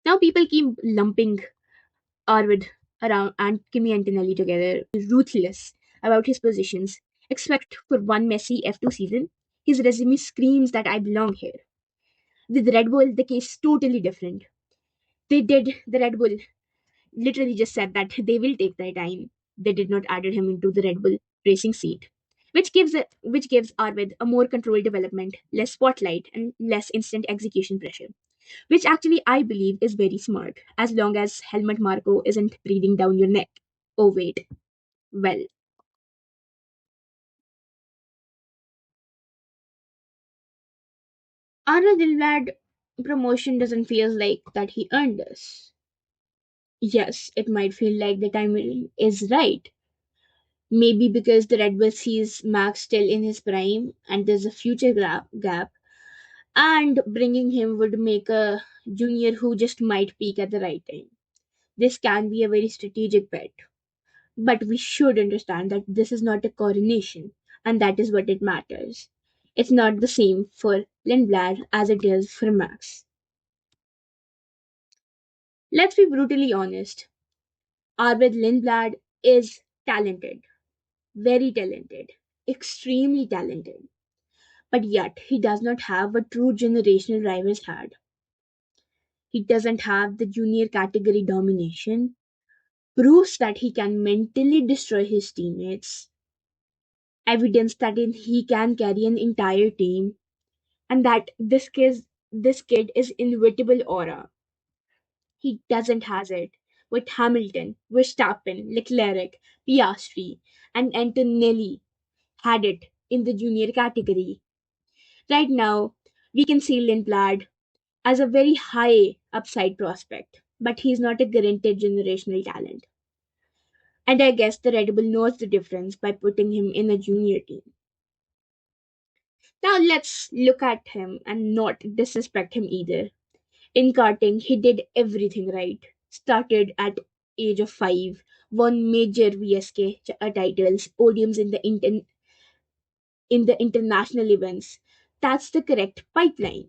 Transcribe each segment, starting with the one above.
Now people keep lumping Arvid around and Kimi Antonelli together, ruthless about his positions. Except for one messy F2 season, his resume screams that I belong here. With Red Bull, the case is totally different. The Red Bull literally just said that they will take their time. They did not add him into the Red Bull racing seat, which gives Arvid a more controlled development, less spotlight, and less instant execution pressure. Which actually I believe is very smart, as long as Helmut Marko isn't breathing down your neck. Oh wait, well, Arvid Lindblad promotion doesn't feel like that he earned this. Yes, it might feel like the timing is right. Maybe because the Red Bull sees Max still in his prime and there's a future gap, and bringing him would make a junior who just might peak at the right time. This can be a very strategic bet, but we should understand that this is not a coronation, and that is what it matters. It's not the same for Lindblad as it is for Max. Let's be brutally honest. Arvid Lindblad is talented, very talented, extremely talented. But yet, he does not have what true generational rivals had. He doesn't have the junior category domination, proofs that he can mentally destroy his teammates, evidence that he can carry an entire team, and that this kid is inevitable aura. He doesn't has it with Hamilton, Verstappen, Leclerc, Piastri, and Antonelli had it in the junior category. Right now, we can see Lindblad as a very high upside prospect, but he's not a guaranteed generational talent. And I guess the Red Bull knows the difference by putting him in a junior team. Now let's look at him and not disrespect him either. In karting, he did everything right. Started at age of 5, won major VSK titles, podiums in the international events. That's the correct pipeline.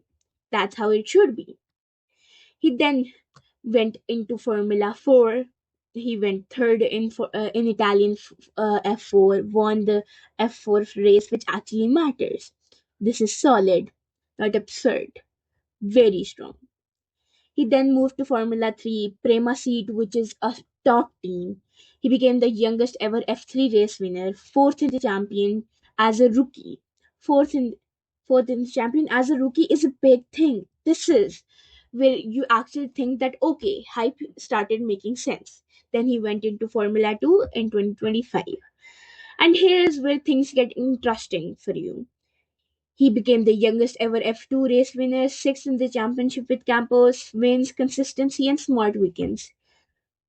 That's how it should be. He then went into Formula 4. He went third in Italian F4, won the F4 race, which actually matters. This is solid, not absurd, very strong. He then moved to Formula 3 Prema Seat, which is a top team. He became the youngest ever F3 race winner, fourth in the champion as a rookie. Fourth in fourth in the champion as a rookie is a big thing. This is where you actually think that okay, hype started making sense. Then he went into Formula 2 in 2025. And here's where things get interesting for you. He became the youngest ever F2 race winner, sixth in the championship with Campos, wins, consistency, and smart weekends.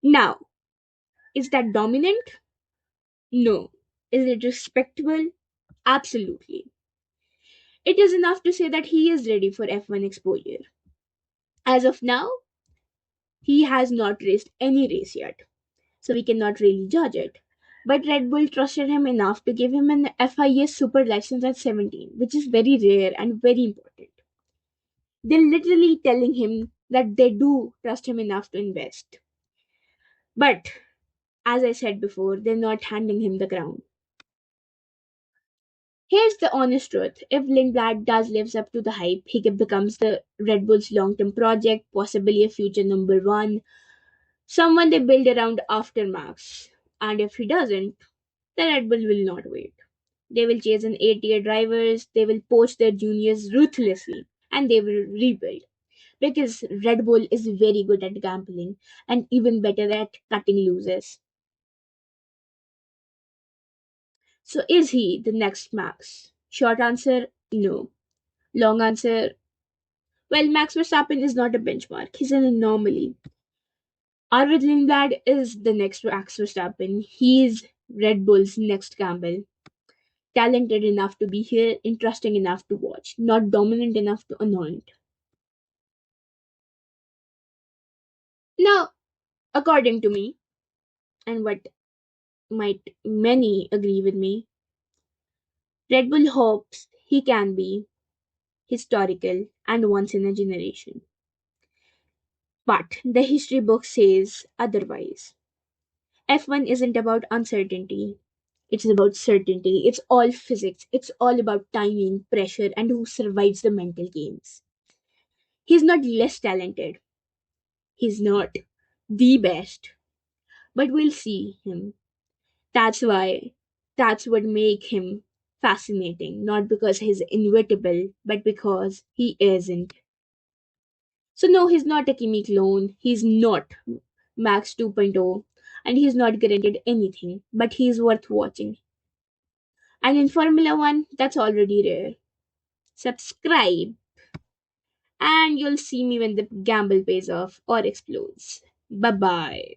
Now, is that dominant? No. Is it respectable? Absolutely. It is enough to say that he is ready for F1 exposure. As of now, he has not raced any race yet, so we cannot really judge it. But Red Bull trusted him enough to give him an FIA super license at 17, which is very rare and very important. They're literally telling him that they do trust him enough to invest. But, as I said before, they're not handing him the crown. Here's the honest truth. If Lindblad does lives up to the hype, he becomes the Red Bull's long-term project, possibly a future number one, someone they build around after Max. And if he doesn't, the Red Bull will not wait. They will chase an 8-year drivers, they will poach their juniors ruthlessly, and they will rebuild. Because Red Bull is very good at gambling and even better at cutting losers. So is he the next Max? Short answer, no. Long answer, well, Max Verstappen is not a benchmark. He's an anomaly. Arvid Lindblad is the next Max Verstappen. He is Red Bull's next Campbell. Talented enough to be here, interesting enough to watch, not dominant enough to anoint. Now, according to me, and what might many agree with me, Red Bull hopes he can be historical and once in a generation. But the history book says otherwise. F1 isn't about uncertainty, it's about certainty. It's all physics, it's all about timing, pressure, and who survives the mental games. He's not less talented, he's not the best, but we'll see him. That's why, that's what make him fascinating, not because he's inevitable, but because he isn't. So no, he's not a Kimi clone, he's not Max 2.0, and he's not guaranteed anything, but he's worth watching. And in Formula 1, that's already rare. Subscribe, and you'll see me when the gamble pays off or explodes. Bye bye.